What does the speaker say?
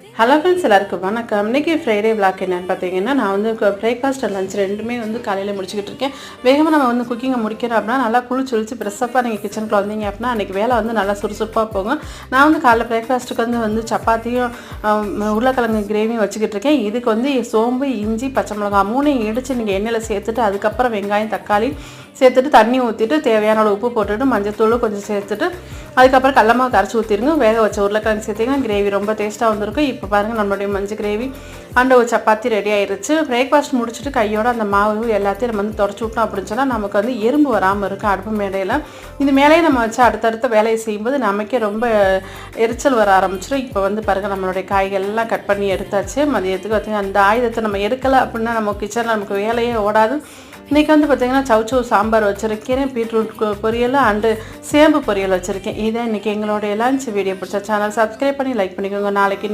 Hello friends, எல்லாருக்கும் வணக்கம். இன்றைக்கி ஃப்ரைடே விளாக் என்னென்னு பார்த்தீங்கன்னா, நான் வந்து பிரேக்ஃபாஸ்ட் அண்ட் லஞ்ச் ரெண்டுமே வந்து காலையில் முடிச்சுக்கிட்டு இருக்கேன். வேகமாக நம்ம வந்து குக்கிங்கை முடிக்கிறோம் அப்படின்னா நல்லா குளிச்சு ப்ரெஸ்ஸப்பாக நீங்கள் கிச்சனுக்குள்ள வந்தீங்க அப்படின்னா அன்றைக்கி வேலை வந்து நல்லா சுறுசுறுப்பாக போகும். நான் வந்து காலைல பிரேக்ஃபாஸ்ட்டுக்கு வந்து சப்பாத்தியும் உருளைக்கிழங்கு கிரேவியும் வச்சுக்கிட்டு இருக்கேன். இதுக்கு வந்து சோம்பு, இஞ்சி, பச்சை மிளகாய் மூணையும் இடித்து நீங்கள் எண்ணெயில் சேர்த்துட்டு அதுக்கப்புறம் வெங்காயம், தக்காளி சேர்த்துட்டு தண்ணி ஊற்றிட்டு தேவையான அளவு உப்பு போட்டுட்டு மஞ்சத்தூள் கொஞ்சம் சேர்த்துட்டு அதுக்கப்புறம் கடலமாவு கரைச்சி ஊற்றிடுங்க. வேக வச்ச உருளைக்கிழங்கு சேர்த்திங்கன்னா கிரேவி ரொம்ப டேஸ்ட்டாக வந்திருக்கும். இப்போ பாருங்கள், நம்மளுடைய மஞ்சள் கிரேவி அண்ட் ஒரு சப்பாத்தி ரெடி ஆயிடுச்சு. பிரேக்ஃபாஸ்ட் முடிச்சுட்டு கையோட அந்த மாவு எல்லாத்தையும் நம்ம வந்து தொடச்சி விட்டோம் அப்படின்னு சொன்னால் நமக்கு வந்து எறும்பு வராமல் இருக்கும் அடுப்பு மேடையில். இந்த மேலேயே நம்ம வச்சு அடுத்தடுத்த வேலையை செய்யும்போது நமக்கே ரொம்ப எரிச்சல் வர ஆரம்பிச்சிடும். இப்போ வந்து பாருங்கள், நம்மளுடைய காய்கள்லாம் கட் பண்ணி எடுத்தாச்சு. மதியத்துக்கு பார்த்திங்கன்னா அந்த ஆயுதத்தை நம்ம எடுக்கலை அப்படின்னா நம்ம கிச்சனில் நமக்கு வேலையே ஓடாது. இன்றைக்கி வந்து பார்த்திங்கன்னா சவுச்சோ சாம்பார் வச்சுருக்கேன், பீட்ரூட் பொரியல் அண்டு சேம்பு பொரியல் வச்சுருக்கேன். இதான் இன்றைக்கி எங்களுடைய லஞ்ச். வீடியோ பிடிச்ச சேனல் சப்ஸ்கிரைப் பண்ணி லைக் பண்ணிக்கோங்க. நாளைக்கு